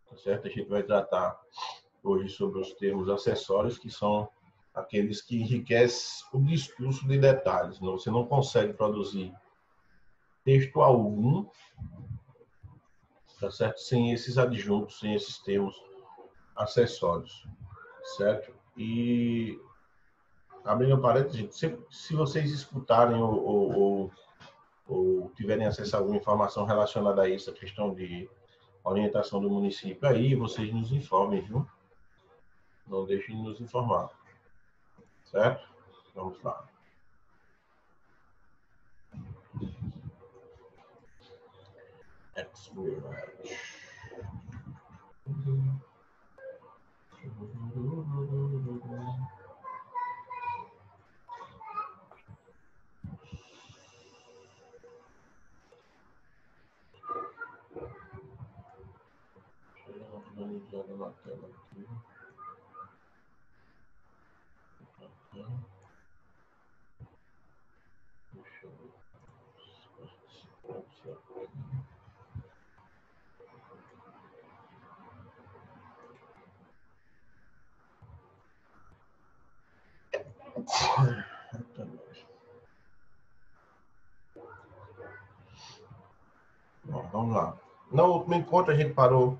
tá certo? A gente vai tratar hoje sobre os termos acessórios, que são aqueles que enriquecem o discurso de detalhes. Você não consegue produzir texto algum, tá certo? Sem esses adjuntos, sem esses termos acessórios, certo? E, abrindo parênteses, se vocês escutarem ou tiverem acesso a alguma informação relacionada a isso, a questão de orientação do município, aí vocês nos informem, viu? Não deixem de nos informar, certo? Vamos lá. Organizando na tela aqui. Deixa eu ver. Bom, vamos lá. No último encontro a gente parou,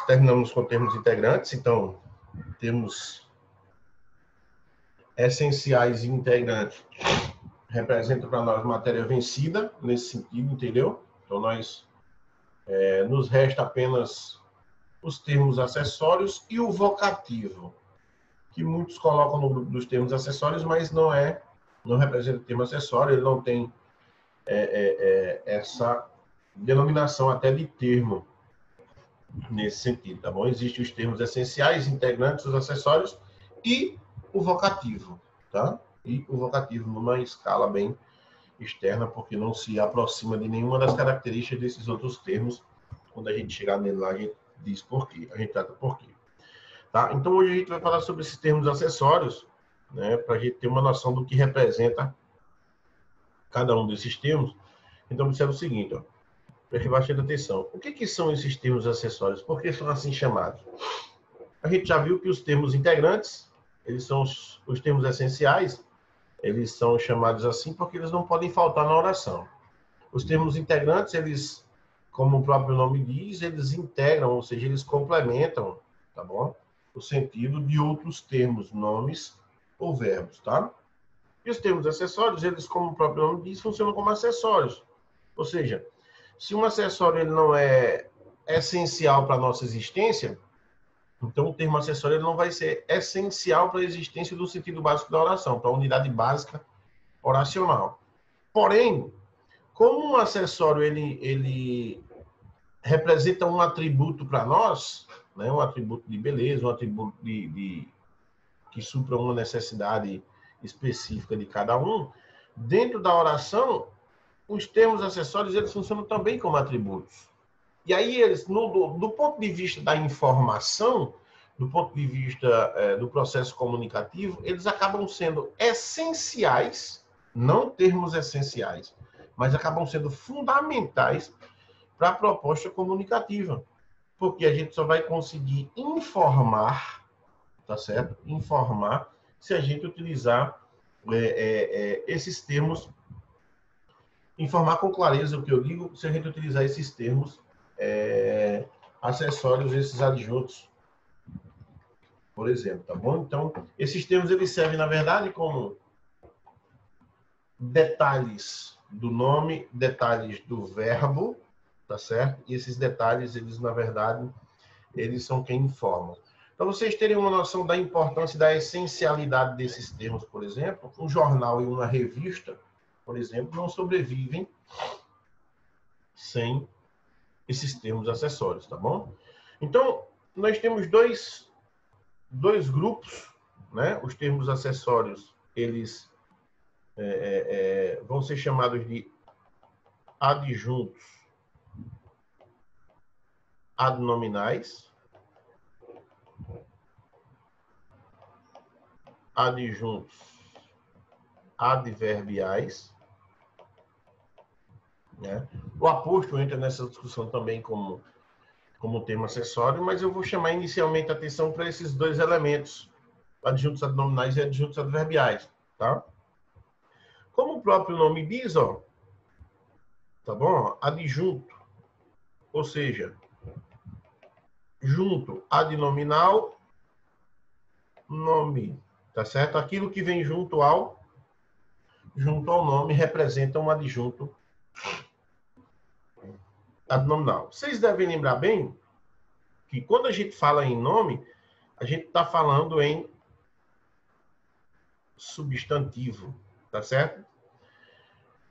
terminamos com termos integrantes, então temos essenciais e integrantes. Representa para nós matéria vencida, nesse sentido, entendeu? Então nós nos resta apenas os termos acessórios e o vocativo, que muitos colocam no grupo dos termos acessórios, mas não representa o termo acessório, ele não tem essa denominação até de termo nesse sentido, tá bom? Existem os termos essenciais, integrantes, os acessórios e o vocativo, tá? E o vocativo numa escala bem externa, porque não se aproxima de nenhuma das características desses outros termos. Quando a gente chegar nele lá, a gente diz por quê, a gente trata por quê. Tá? Então, hoje a gente vai falar sobre esses termos acessórios, né, para a gente ter uma noção do que representa cada um desses termos. Então, observe o seguinte, ó, preste bastante atenção. O que são esses termos acessórios? Por que são assim chamados? A gente já viu que os termos integrantes, eles são os termos essenciais, eles são chamados assim porque eles não podem faltar na oração. Os termos integrantes, eles, como o próprio nome diz, eles integram, ou seja, eles complementam, tá bom? O sentido de outros termos, nomes ou verbos, tá? E os termos acessórios, eles, como o próprio nome diz, funcionam como acessórios. Ou seja, se um acessório ele não é essencial para a nossa existência, então o termo acessório ele não vai ser essencial para a existência do sentido básico da oração, para a unidade básica oracional. Porém, como um acessório ele representa um atributo para nós, né, um atributo de beleza, um atributo que supra uma necessidade específica de cada um, dentro da oração, os termos acessórios eles funcionam também como atributos. E aí eles, do ponto de vista da informação, do ponto de vista do processo comunicativo, eles acabam sendo essenciais, não termos essenciais, mas acabam sendo fundamentais para a proposta comunicativa. Porque a gente só vai conseguir informar, tá certo? Informar se a gente utilizar esses termos, informar com clareza o que eu digo, se a gente utilizar esses termos acessórios, esses adjuntos, por exemplo, tá bom? Então, esses termos eles servem, na verdade, como detalhes do nome, detalhes do verbo, tá certo? E esses detalhes, eles, na verdade, eles são quem informam. Para vocês terem uma noção da importância e da essencialidade desses termos, por exemplo, um jornal e uma revista, por exemplo, não sobrevivem sem esses termos acessórios, tá bom? Então, nós temos dois grupos, né? Os termos acessórios, eles vão ser chamados de adjuntos adnominais, adjuntos adverbiais, né? O aposto entra nessa discussão também como como termo acessório, mas eu vou chamar inicialmente a atenção para esses dois elementos, adjuntos adnominais e adjuntos adverbiais, tá? Como o próprio nome diz, ó, tá bom? Adjunto, ou seja, junto adnominal, nome, tá certo? Aquilo que vem junto ao nome representa um adjunto adnominal. Vocês devem lembrar bem que quando a gente fala em nome, a gente está falando em substantivo, tá certo?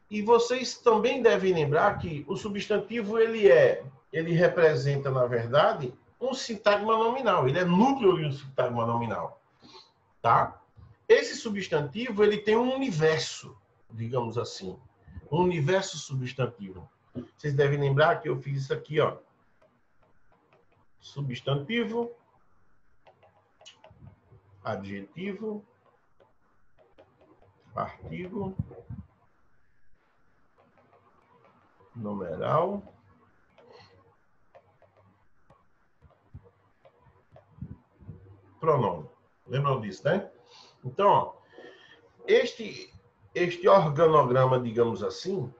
E vocês também devem lembrar que o substantivo ele representa, na verdade, um sintagma nominal. Ele é núcleo de um sintagma nominal, tá? Esse substantivo ele tem um universo, digamos assim, um universo substantivo. Vocês devem lembrar que eu fiz isso aqui, ó. Substantivo, adjetivo, artigo, numeral, pronome. Lembram disso, né? Então, ó, este organograma, digamos assim,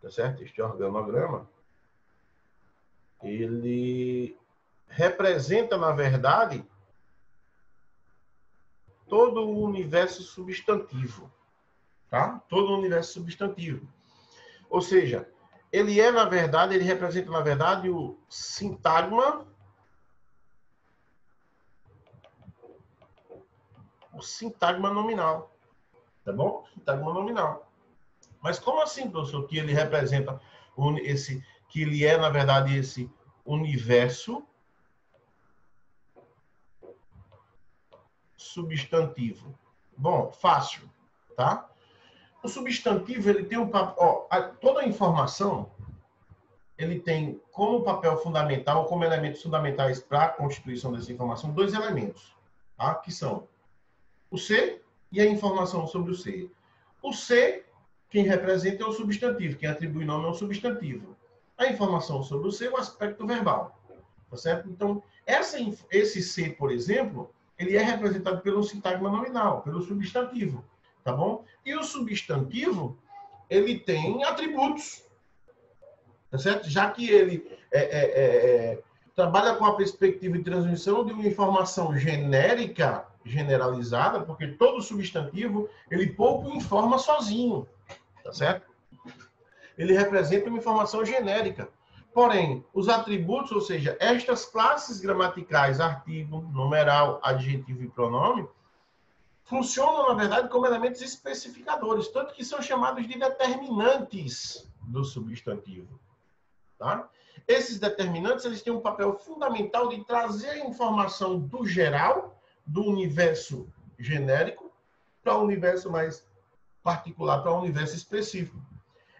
tá certo? Este organograma, ele representa, na verdade, todo o universo substantivo, tá? Todo o universo substantivo. Ou seja, ele representa, na verdade, o sintagma nominal, tá bom? Sintagma nominal. Mas como assim, professor, que ele representa que ele é, na verdade, esse universo substantivo? Bom, fácil, tá? O substantivo, ele tem um papel, ó, toda a informação, ele tem como papel fundamental, como elementos fundamentais para a constituição dessa informação, dois elementos, tá? Que são o ser e a informação sobre o ser. O ser, quem representa é o substantivo, quem atribui nome é o substantivo. A informação sobre o ser é o aspecto verbal, tá certo? Então, esse ser, por exemplo, ele é representado pelo sintagma nominal, pelo substantivo, tá bom? E o substantivo, ele tem atributos, tá certo? Já que ele trabalha com a perspectiva de transmissão de uma informação genérica, generalizada, porque todo substantivo, ele pouco informa sozinho, tá certo? Ele representa uma informação genérica. Porém, os atributos, ou seja, estas classes gramaticais, artigo, numeral, adjetivo e pronome, funcionam, na verdade, como elementos especificadores, tanto que são chamados de determinantes do substantivo. Tá? Esses determinantes eles têm um papel fundamental de trazer a informação do geral, do universo genérico, para o universo mais particular, para o universo específico.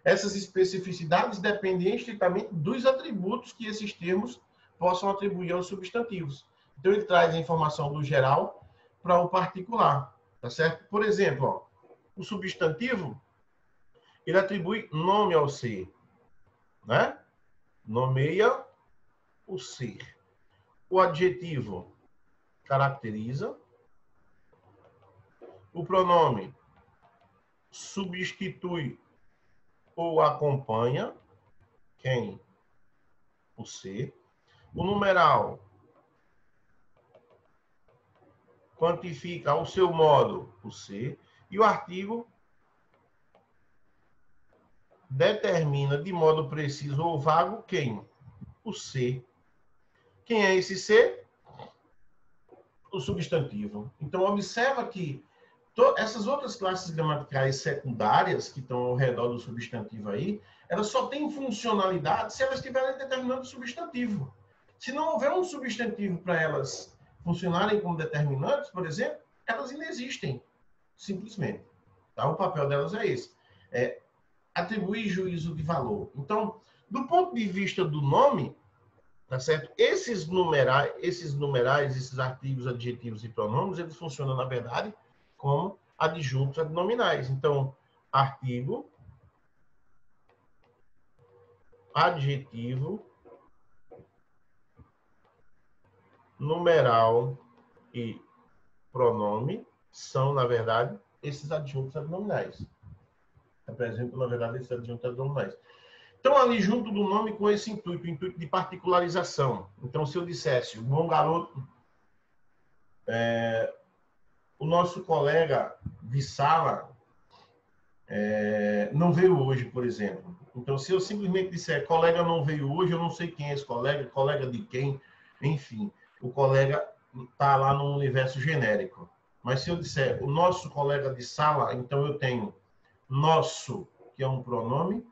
Essas especificidades dependem estritamente dos atributos que esses termos possam atribuir aos substantivos. Então, ele traz a informação do geral para o particular, tá certo? Por exemplo, ó, o substantivo, ele atribui nome ao ser, né? Nomeia o ser. O adjetivo caracteriza. O pronome substitui ou acompanha quem? O ser. O numeral quantifica ao seu modo o ser. E o artigo determina de modo preciso ou vago quem? O ser. Quem é esse ser? O substantivo. Então, observa que essas outras classes gramaticais secundárias que estão ao redor do substantivo aí, elas só têm funcionalidade se elas tiverem determinante substantivo. Se não houver um substantivo para elas funcionarem como determinantes, por exemplo, elas inexistem, simplesmente. Tá? O papel delas é esse. É atribuir juízo de valor. Então, do ponto de vista do nome, tá certo? Esses numerais, esses artigos, adjetivos e pronomes, eles funcionam, na verdade, como adjuntos adnominais. Então, artigo, adjetivo, numeral e pronome são, na verdade, esses adjuntos adnominais. Representam, na verdade, esses adjuntos adnominais. Então, ali junto do nome com esse intuito, o intuito de particularização. Então, se eu dissesse, o bom garoto, o nosso colega de sala não veio hoje, por exemplo. Então, se eu simplesmente disser, colega não veio hoje, eu não sei quem é esse colega, colega de quem, enfim. O colega está lá no universo genérico. Mas se eu disser, o nosso colega de sala, então eu tenho nosso, que é um pronome,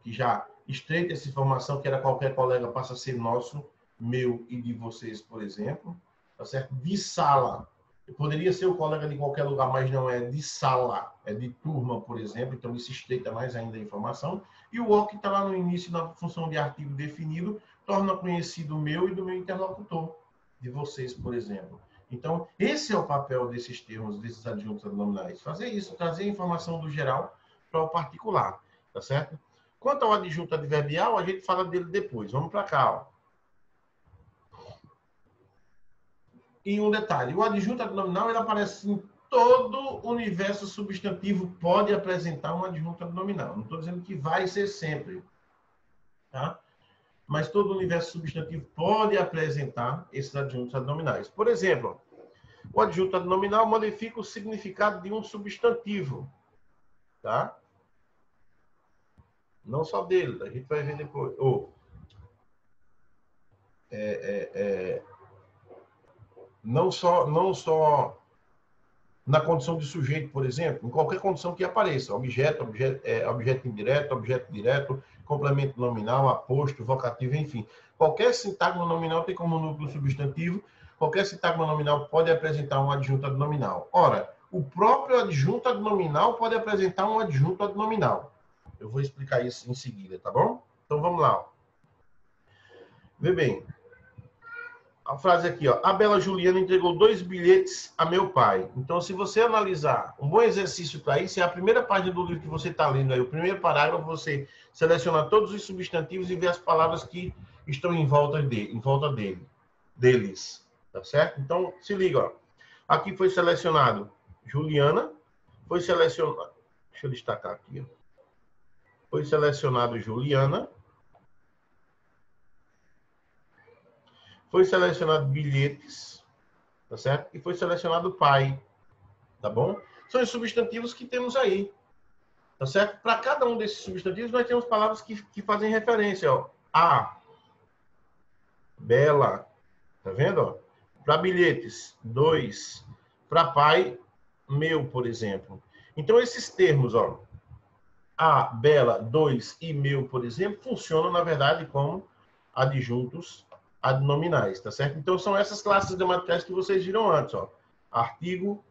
que já estreita essa informação, que era qualquer colega, passa a ser nosso, meu e de vocês, por exemplo. Tá certo? De sala. Poderia ser o colega de qualquer lugar, mas não é de sala, é de turma, por exemplo. Então, isso estreita mais ainda a informação. E o O, que está lá no início, na função de artigo definido, torna conhecido o meu e do meu interlocutor, de vocês, por exemplo. Então, esse é o papel desses termos, desses adjuntos adnominais. Fazer isso, trazer a informação do geral para o particular, tá certo? Quanto ao adjunto adverbial, a gente fala dele depois. Vamos para cá, ó. E um detalhe, o adjunto adnominal ele aparece em todo o universo substantivo, pode apresentar um adjunto adnominal. Não estou dizendo que vai ser sempre, tá? Mas todo o universo substantivo pode apresentar esses adjuntos adnominais. Por exemplo, o adjunto adnominal modifica o significado de um substantivo, tá? Não só dele, a gente vai ver depois. Não só na condição de sujeito, por exemplo, em qualquer condição que apareça, objeto indireto, objeto direto, complemento nominal, aposto, vocativo, enfim. Qualquer sintagma nominal tem como núcleo substantivo, qualquer sintagma nominal pode apresentar um adjunto adnominal. Ora, o próprio adjunto adnominal pode apresentar um adjunto adnominal. Eu vou explicar isso em seguida, tá bom? Então vamos lá. Vê bem. A frase aqui, ó. A Bela Juliana entregou 2 bilhetes a meu pai. Então, se você analisar, um bom exercício para isso é a primeira página do livro que você está lendo aí, o primeiro parágrafo, você seleciona todos os substantivos e vê as palavras que estão em volta deles. Tá certo? Então, se liga, ó. Aqui foi selecionado Juliana, foi selecionado... Deixa eu destacar aqui, ó. Foi selecionado Juliana. Foi selecionado bilhetes, tá certo? E foi selecionado pai, tá bom? São os substantivos que temos aí, tá certo? Para cada um desses substantivos, nós temos palavras que fazem referência, ó. A, Bela, tá vendo? Para bilhetes, 2. Para pai, meu, por exemplo. Então, esses termos, ó, a, Bela, 2 e meu, por exemplo, funcionam, na verdade, como adjuntos adnominais, tá certo? Então, são essas classes gramaticais que vocês viram antes, ó. Artigo,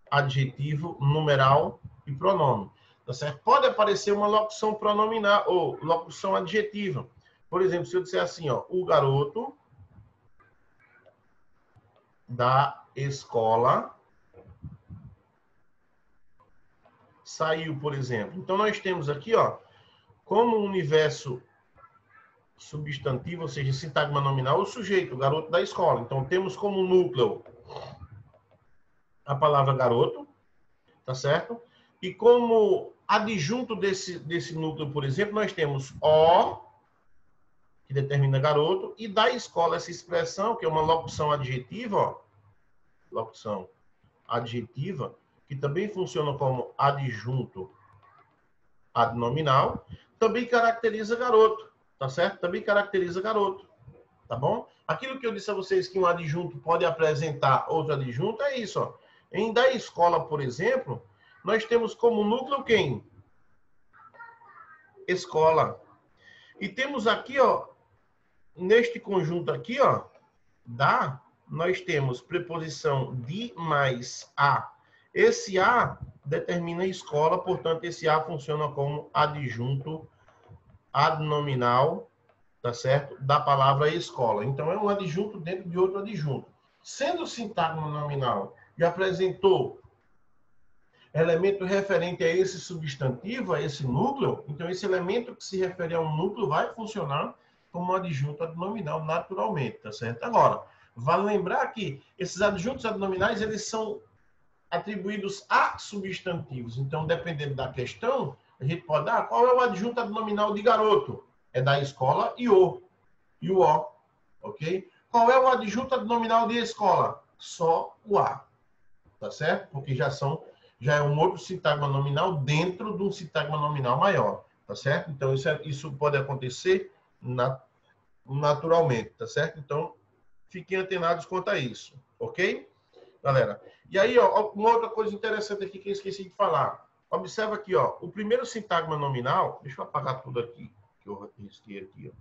adjetivo, numeral e pronome, tá certo? Pode aparecer uma locução pronominal ou locução adjetiva. Por exemplo, se eu disser assim, ó, o garoto da escola saiu, por exemplo. Então, nós temos aqui, ó, como universo substantivo, ou seja, sintagma nominal, o sujeito, o garoto da escola. Então, temos como núcleo a palavra garoto, tá certo? E como adjunto desse núcleo, por exemplo, nós temos o, que determina garoto, e da escola essa expressão, que é uma locução adjetiva, ó, locução adjetiva, que também funciona como adjunto adnominal, também caracteriza garoto. Tá certo? Também caracteriza garoto. Tá bom? Aquilo que eu disse a vocês que um adjunto pode apresentar outro adjunto é isso, ó. Em da escola, por exemplo, nós temos como núcleo quem? Escola. E temos aqui, ó, neste conjunto aqui, ó, da, nós temos preposição de mais a. Esse a determina a escola, portanto, esse a funciona como adjunto adnominal, tá certo? Da palavra escola. Então, é um adjunto dentro de outro adjunto. Sendo sintagma nominal e apresentou elemento referente a esse substantivo, a esse núcleo, então esse elemento que se refere a um núcleo vai funcionar como um adjunto adnominal naturalmente, tá certo? Agora, Vale lembrar que esses adjuntos adnominais, eles são atribuídos a substantivos. Então, dependendo da questão, a gente pode dar qual é o adjunto adnominal de garoto? É da escola e o. Ok? Qual é o adjunto adnominal de escola? Só o a. Tá certo? Porque já é um outro sintagma nominal dentro de um sintagma nominal maior. Tá certo? Então, isso pode acontecer naturalmente. Tá certo? Então, fiquem antenados quanto a isso. Ok? Galera, e aí, ó, uma outra coisa interessante aqui que eu esqueci de falar. Observa aqui, ó, o primeiro sintagma nominal, deixa eu apagar tudo aqui, que eu risquei aqui,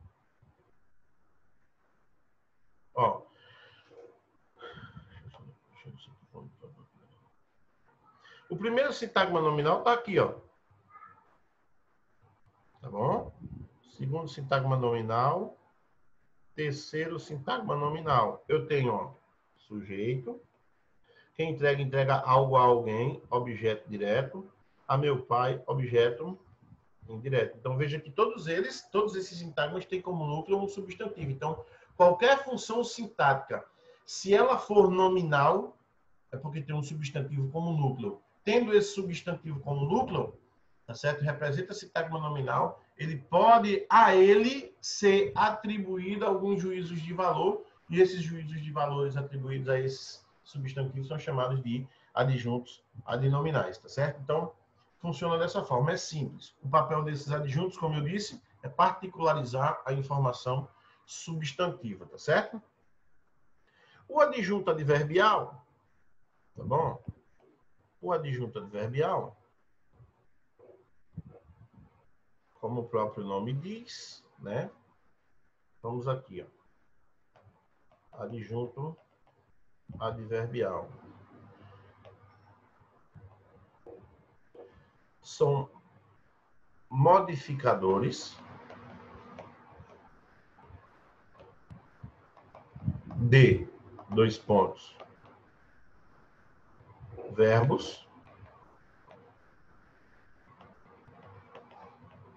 ó. O primeiro sintagma nominal tá aqui, ó. Tá bom? Segundo sintagma nominal, terceiro sintagma nominal. Eu tenho, ó, sujeito. Quem entrega, entrega algo a alguém, objeto direto. A meu pai, objeto indireto. Então, veja que todos esses sintagmas têm como núcleo um substantivo. Então, qualquer função sintática, se ela for nominal, é porque tem um substantivo como núcleo. Tendo esse substantivo como núcleo, tá certo? Representa sintagma nominal, ele pode a ele ser atribuído alguns juízos de valor, e esses juízos de valores atribuídos a esses substantivos são chamados de adjuntos adnominais, tá certo? Então, funciona dessa forma, é simples. O papel desses adjuntos, como eu disse, é particularizar a informação substantiva, tá certo? O adjunto adverbial, tá bom? O adjunto adverbial, como o próprio nome diz, né? Vamos aqui, ó. Adjunto adverbial. São modificadores de, dois pontos, verbos,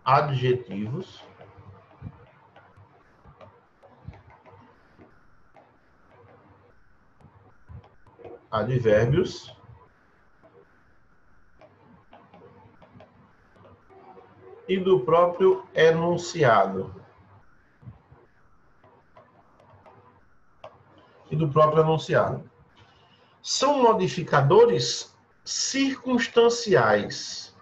adjetivos, advérbios e do próprio enunciado. São modificadores circunstanciais.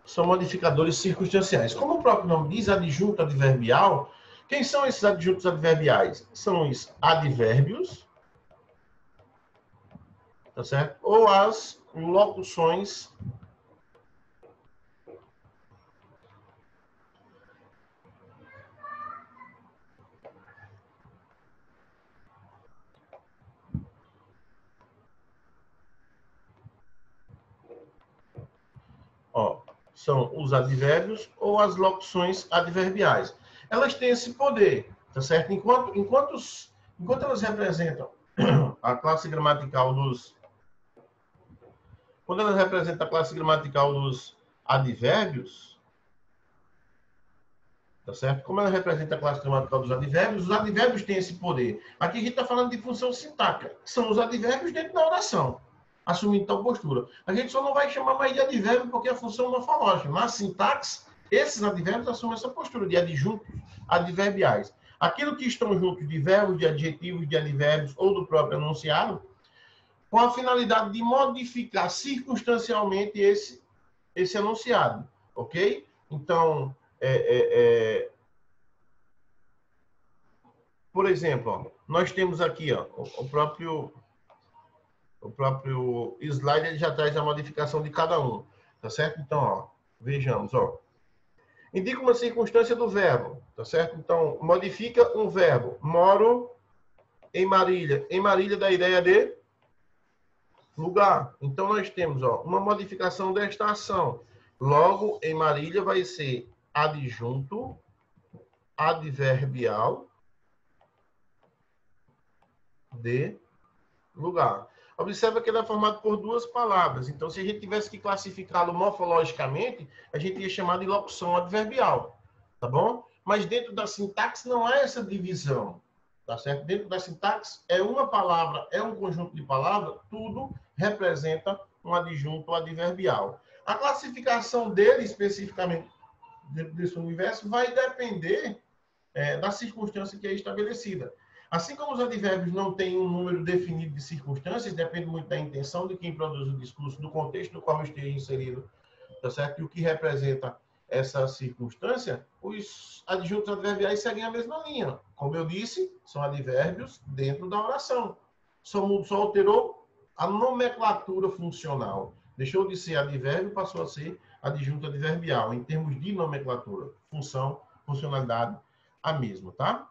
São modificadores circunstanciais. Como o próprio nome diz, adjunto adverbial, quem são esses adjuntos adverbiais? São os advérbios, tá certo? Ou as locuções são os advérbios ou as locuções adverbiais. Elas têm esse poder, tá certo? Enquanto elas representam a classe gramatical dos... Quando elas representam a classe gramatical dos advérbios, tá certo? Como ela representa a classe gramatical dos advérbios, os advérbios têm esse poder. Aqui a gente está falando de função sintática, que são os advérbios dentro da oração, assumindo tal postura. A gente só não vai chamar mais de advérbio porque é a função morfológica. Na sintaxe, esses advérbios assumem essa postura de adjuntos adverbiais. Aquilo que estão juntos de verbos, de adjetivos, de advérbios ou do próprio enunciado, com a finalidade de modificar circunstancialmente esse enunciado, ok? Então, por exemplo, ó, nós temos aqui, ó, o próprio slide, ele já traz a modificação de cada um, tá certo? Então, ó, vejamos, ó. Indica uma circunstância do verbo, tá certo? Então, modifica um verbo. Moro em Marília. Em Marília dá a ideia de lugar. Então, nós temos, ó, uma modificação desta ação. Logo, em Marília vai ser adjunto adverbial de lugar. Observa que ele é formado por duas palavras. Então, se a gente tivesse que classificá-lo morfologicamente, a gente ia chamar de locução adverbial. tá bom? Mas dentro da sintaxe não há essa divisão, tá certo? Dentro da sintaxe é uma palavra, é um conjunto de palavras, tudo representa um adjunto adverbial. A classificação dele, especificamente, dentro desse universo, vai depender da circunstância que é estabelecida. Assim como os advérbios não têm um número definido de circunstâncias, depende muito da intenção de quem produz o discurso, do contexto no qual esteja inserido, tá certo? E o que representa essa circunstância, os adjuntos adverbiais seguem a mesma linha. Como eu disse, são advérbios dentro da oração. Só alterou a nomenclatura funcional. Deixou de ser advérbio, passou a ser adjunto adverbial, em termos de nomenclatura. Função, funcionalidade, a mesma, tá?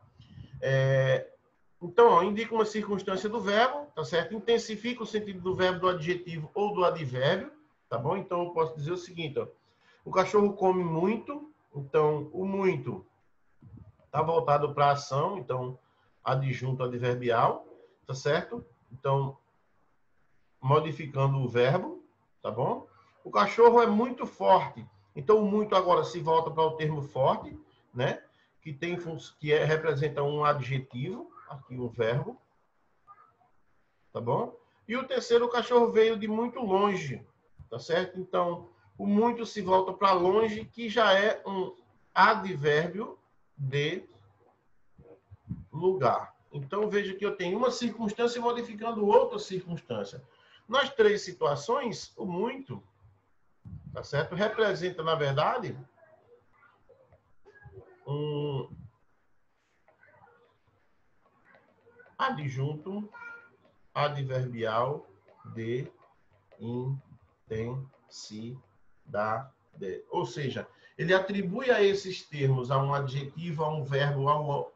Então, indica uma circunstância do verbo, tá certo? Intensifica o sentido do verbo, do adjetivo ou do advérbio, tá bom? Então, eu posso dizer o seguinte, ó. O cachorro come muito, então, o muito está voltado para a ação, então, adjunto adverbial, tá certo? Então, modificando o verbo, tá bom? O cachorro é muito forte, então, o muito agora se volta para o termo forte, né? Representa um adjetivo, aqui um verbo, tá bom? E o terceiro, o cachorro veio de muito longe, tá certo? Então, o muito se volta para longe, que já é um advérbio de lugar. Então, veja que eu tenho uma circunstância modificando outra circunstância. Nas três situações, o muito, tá certo? Representa, na verdade, um adjunto adverbial de intensidade. Ou seja, ele atribui a esses termos, a um adjetivo, a um verbo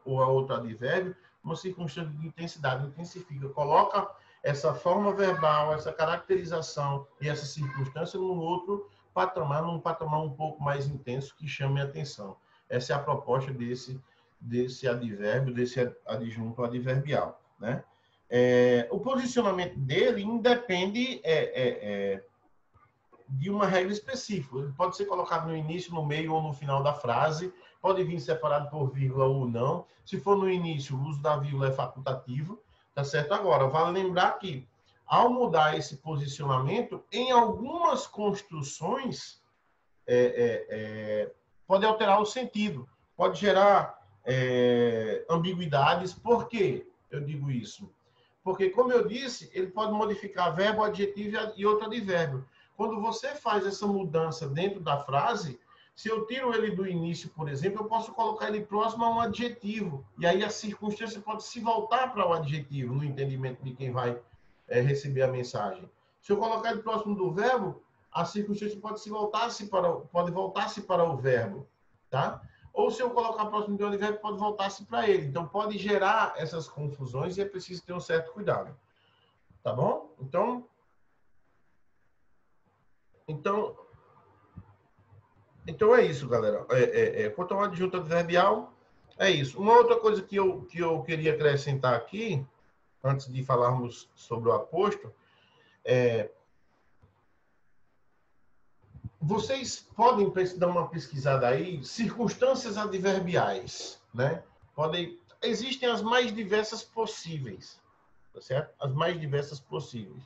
ou a outro advérbio, uma circunstância de intensidade, intensifica, coloca essa forma verbal, essa caracterização e essa circunstância num outro patamar, num patamar um pouco mais intenso que chame a atenção. Essa é a proposta desse advérbio, desse adjunto adverbial, né? O posicionamento dele independe de uma regra específica. Ele pode ser colocado no início, no meio ou no final da frase, pode vir separado por vírgula ou não. Se for no início, o uso da vírgula é facultativo, tá certo? Agora, vale lembrar que, ao mudar esse posicionamento, em algumas construções, pode alterar o sentido, pode gerar ambiguidades. Por quê eu digo isso? Porque, como eu disse, ele pode modificar verbo, adjetivo e outro advérbio. Quando você faz essa mudança dentro da frase, se eu tiro ele do início, por exemplo, eu posso colocar ele próximo a um adjetivo. E aí a circunstância pode se voltar para o adjetivo, no entendimento de quem vai receber a mensagem. Se eu colocar ele próximo do verbo, a circunstância pode voltar-se para o verbo, tá? Ou se eu colocar próximo de um advérbio, pode voltar-se para ele. Então, pode gerar essas confusões e é preciso ter um certo cuidado. Tá bom? Então é isso, galera. Quanto ao adjunto adverbial, é isso. Uma outra coisa que eu queria acrescentar aqui, antes de falarmos sobre o aposto, vocês podem dar uma pesquisada aí, circunstâncias adverbiais, né? Existem as mais diversas possíveis, tá certo? As mais diversas possíveis.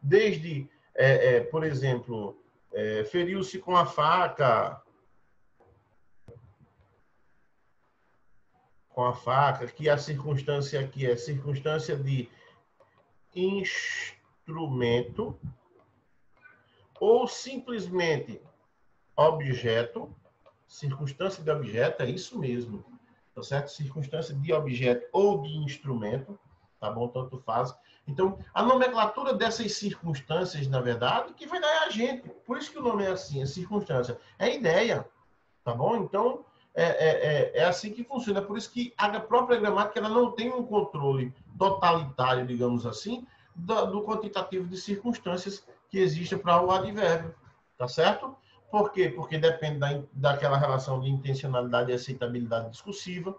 Desde, por exemplo, feriu-se com a faca, que a circunstância aqui é circunstância de instrumento, ou simplesmente objeto, circunstância de objeto, é isso mesmo, tá certo? Circunstância de objeto ou de instrumento, tá bom? Tanto faz. Então, a nomenclatura dessas circunstâncias, na verdade, que vai dar é a gente. Por isso que o nome é assim, é circunstância. É ideia, tá bom? Então, é assim que funciona. Por isso que a própria gramática ela não tem um controle totalitário, digamos assim, do quantitativo de circunstâncias que existe para o advérbio, tá certo? Por quê? Porque depende daquela relação de intencionalidade e aceitabilidade discursiva,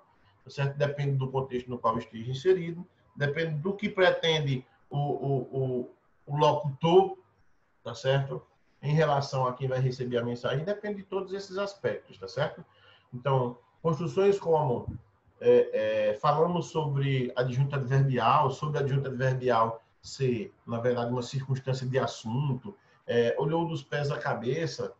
tá certo? Depende do contexto no qual esteja inserido, depende do que pretende o locutor, tá certo? Em relação a quem vai receber a mensagem, depende de todos esses aspectos, tá certo? Então, construções como falamos sobre adjunto adverbial, sobre adjunto adverbial ser, na verdade, uma circunstância de assunto, olhou dos pés à cabeça,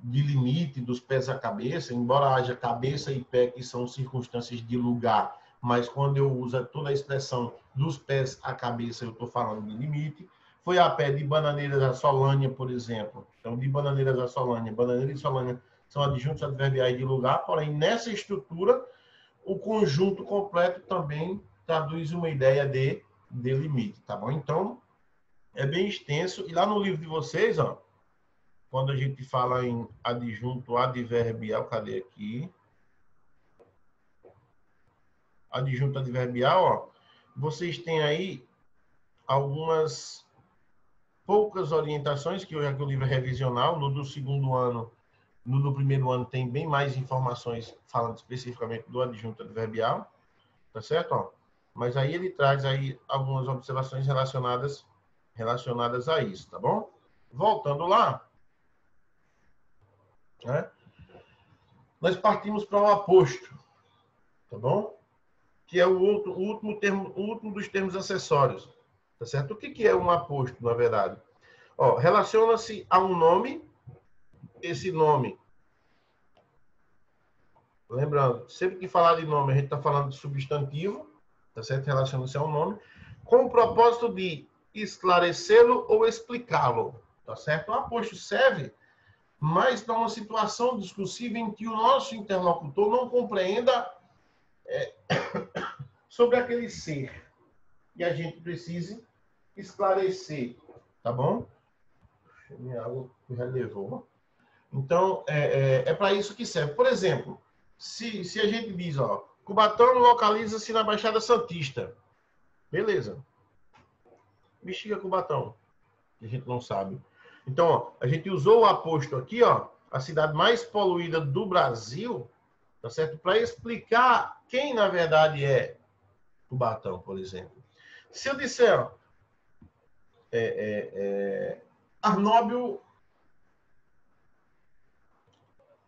de limite dos pés à cabeça, embora haja cabeça e pé, que são circunstâncias de lugar, mas quando eu uso toda a expressão dos pés à cabeça, eu estou falando de limite. Foi a pé de Bananeiras a Solânia, por exemplo. Então, de Bananeiras a Solânia, Bananeira e Solânia são adjuntos adverbiais de lugar, porém, nessa estrutura, o conjunto completo também traduz uma ideia de limite, tá bom? Então, é bem extenso. E lá no livro de vocês, ó, quando a gente fala em adjunto adverbial, cadê aqui? Adjunto adverbial, ó, vocês têm aí algumas poucas orientações, que o livro é revisional. No do segundo ano, no do primeiro ano tem bem mais informações falando especificamente do adjunto adverbial, tá certo? Ó, mas aí ele traz aí algumas observações relacionadas a isso, tá bom? Voltando lá, né? Nós partimos para o aposto, tá bom? Que é o último dos termos acessórios, tá certo? O que é um aposto, na verdade? Ó, relaciona-se a um nome, esse nome, lembrando, sempre que falar de nome, a gente está falando de substantivo, tá certo? Relaciona-se a um nome, com o propósito de esclarecê-lo ou explicá-lo, tá certo? O aposto serve mais para uma situação discursiva em que o nosso interlocutor não compreenda sobre aquele ser e a gente precise esclarecer, tá bom? Minha água já levou. Então, é para isso que serve. Por exemplo, se a gente diz, ó, Cubatão localiza-se na Baixada Santista. Beleza. Bexiga Cubatão, que a gente não sabe. Então, ó, a gente usou o aposto aqui, ó, a cidade mais poluída do Brasil, tá certo? Para explicar quem, na verdade, é Cubatão, por exemplo. Se eu disser, ó, Arnóbio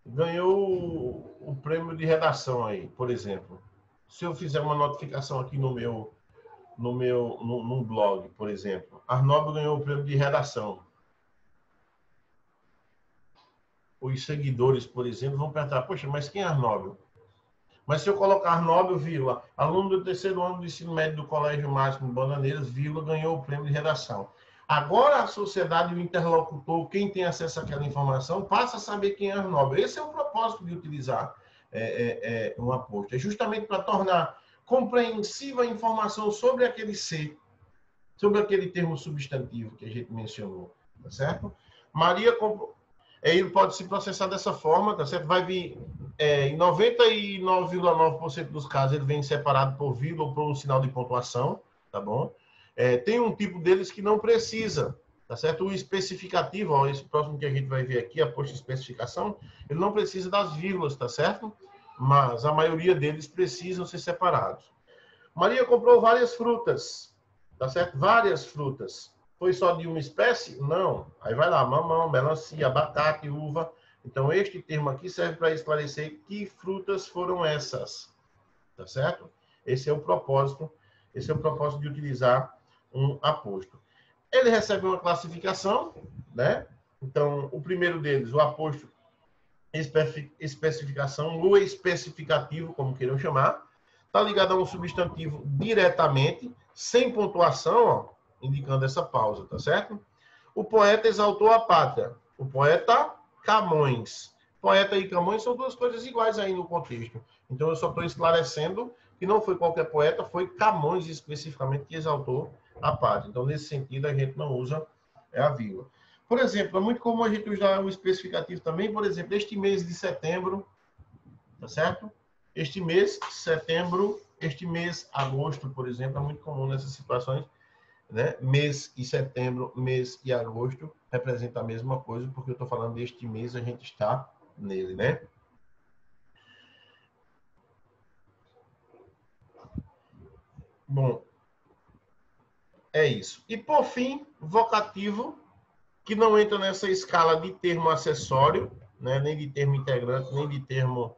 ganhou o prêmio de redação aí, por exemplo. Se eu fizer uma notificação aqui num blog, por exemplo, Arnóbio ganhou o prêmio de redação. Os seguidores, por exemplo, vão perguntar, poxa, mas quem é Arnóbio? Mas se eu colocar Arnóbio, vírgula, aluno do terceiro ano do ensino médio do Colégio Máximo Bananeiras, vírgula, ganhou o prêmio de redação. Agora a sociedade, o interlocutor, quem tem acesso àquela informação, passa a saber quem é Arnóbio. Esse é o propósito de utilizar um aposto. É justamente para tornar compreensível a informação sobre aquele ser, sobre aquele termo substantivo que a gente mencionou, tá certo? Maria comprou. Ele pode se processar dessa forma, tá certo? Vai vir, em 99,9% dos casos, ele vem separado por vírgula ou por um sinal de pontuação, tá bom? Tem um tipo deles que não precisa, tá certo? O especificativo, ó, esse próximo que a gente vai ver aqui, a posta especificação, ele não precisa das vírgulas, tá certo? Mas a maioria deles precisam ser separados. Maria comprou várias frutas, tá certo? Várias frutas. Foi só de uma espécie? Não. Aí vai lá, mamão, melancia, abacate, uva. Então, este termo aqui serve para esclarecer que frutas foram essas, tá certo? Esse é o propósito de utilizar um aposto. Ele recebe uma classificação, né? Então, o primeiro deles, o aposto especificação, ou especificativo, como queiram chamar, está ligado a um substantivo diretamente, sem pontuação, ó, indicando essa pausa, tá certo? O poeta exaltou a pátria. O poeta Camões. Poeta e Camões são duas coisas iguais aí no contexto. Então, eu só estou esclarecendo que não foi qualquer poeta, foi Camões especificamente que exaltou a pátria. Então, nesse sentido, a gente não usa a vírgula. Por exemplo, é muito comum a gente usar o especificativo também. Por exemplo, este mês de setembro, tá certo? Este mês, setembro, este mês, agosto, por exemplo, é muito comum nessas situações, né? Mês e setembro, mês e agosto representa a mesma coisa, porque eu estou falando deste mês, a gente está nele, né? Bom, é isso. E, por fim, vocativo, que não entra nessa escala de termo acessório, né? Nem de termo integrante, nem de termo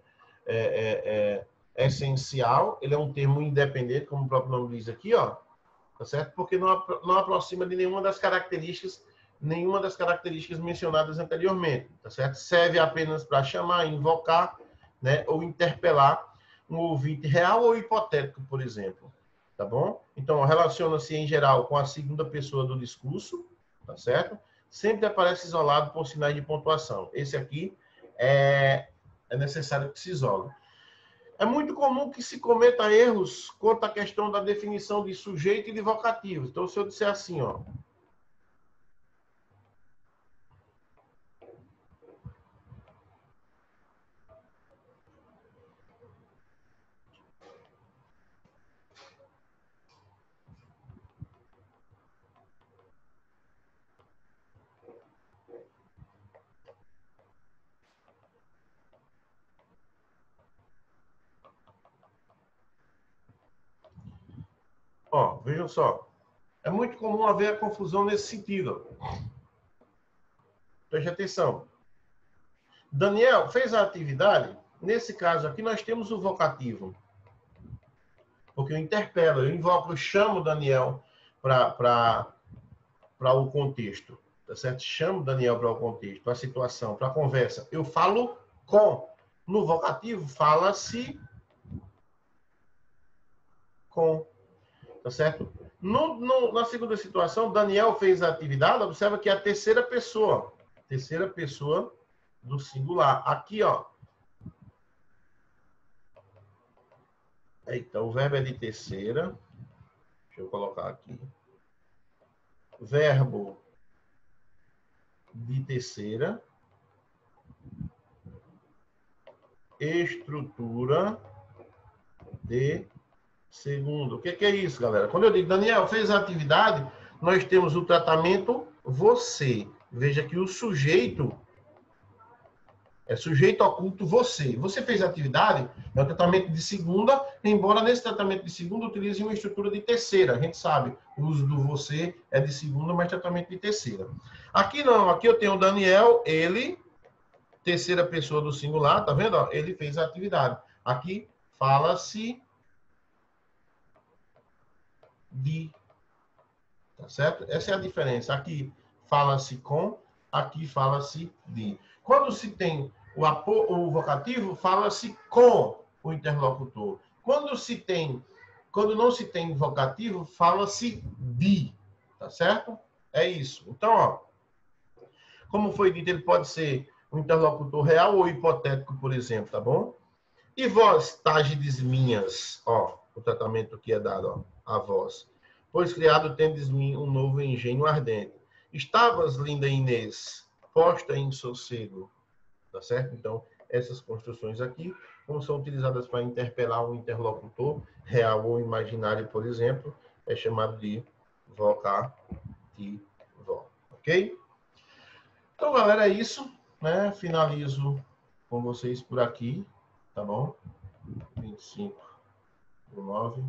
essencial, ele é um termo independente, como o próprio nome diz aqui, ó, tá certo? Porque não aproxima de nenhuma das características mencionadas anteriormente, tá certo? Serve apenas para chamar, invocar, né, ou interpelar um ouvinte real ou hipotético, por exemplo, tá bom? Então, relaciona-se em geral com a segunda pessoa do discurso, tá certo? Sempre aparece isolado por sinais de pontuação. Esse aqui é necessário que se isole. É muito comum que se cometa erros quanto à questão da definição de sujeito e de vocativo. Então, se eu disser assim, ó, vejam só. É muito comum haver a confusão nesse sentido. Preste atenção. Daniel fez a atividade. Nesse caso aqui, nós temos o vocativo. Porque eu interpelo, eu invoco, eu chamo o Daniel para o contexto. Tá certo? Chamo o Daniel para o contexto, para a situação, para a conversa. Eu falo com. No vocativo, fala-se com. Tá certo? Na segunda situação, Daniel fez a atividade, observa que é a terceira pessoa do singular. Aqui, ó. Eita, o verbo é de terceira. Deixa eu colocar aqui. Verbo de terceira. Estrutura de segundo. O que é isso, galera? Quando eu digo Daniel fez a atividade, nós temos o tratamento você. Veja que o sujeito é sujeito oculto você. Você fez a atividade, é o tratamento de segunda, embora nesse tratamento de segunda utilize uma estrutura de terceira. A gente sabe, o uso do você é de segunda, mas tratamento de terceira. Aqui não, aqui eu tenho o Daniel, ele, terceira pessoa do singular, tá vendo? Ele fez a atividade. Aqui fala-se de, tá certo? Essa é a diferença. Aqui fala-se com, aqui fala-se de. Quando se tem o vocativo, fala-se com o interlocutor. Quando não se tem vocativo, fala-se de, tá certo? É isso. Então, ó, como foi dito, ele pode ser um interlocutor real ou hipotético, por exemplo, tá bom? E vós, tágides minhas, ó, o tratamento que é dado, ó, a vós. Pois criado tendes mim um novo engenho ardente. Estavas, linda Inês, posta em sossego. Tá certo? Então, essas construções aqui, como são utilizadas para interpelar um interlocutor, real ou imaginário, por exemplo, é chamado de vocativo. Ok? Então, galera, é isso. Né? Finalizo com vocês por aqui. Tá bom? 25/9.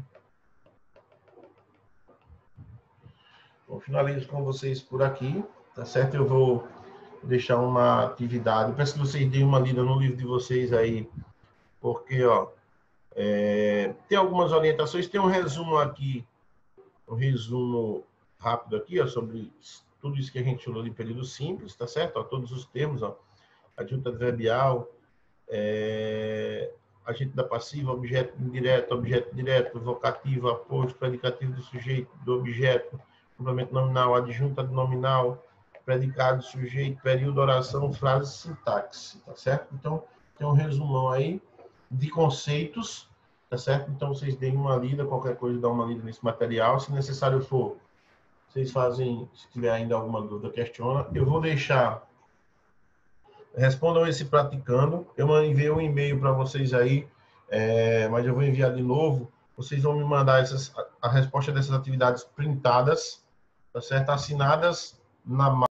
Bom, finalizo com vocês por aqui. Tá certo? Eu vou deixar uma atividade. Peço que vocês deem uma lida no livro de vocês aí, porque, ó, tem algumas orientações, tem um resumo aqui, um resumo rápido aqui, ó, sobre tudo isso que a gente falou de período simples, tá certo? Ó, todos os termos, ó, adjunto adverbial, agente da passiva, objeto indireto, objeto direto, vocativo, aposto, predicativo do sujeito, do objeto, complemento nominal, adjunto adnominal, predicado, sujeito, período, oração, frase, sintaxe, tá certo? Então, tem um resumão aí de conceitos, tá certo? Então, vocês deem uma lida, qualquer coisa, dá uma lida nesse material. Se necessário for, vocês fazem, se tiver ainda alguma dúvida, questiona. Eu vou deixar, respondam esse praticando. Eu enviei um e-mail para vocês aí, mas eu vou enviar de novo. Vocês vão me mandar a resposta dessas atividades printadas, tá certo? Assinadas na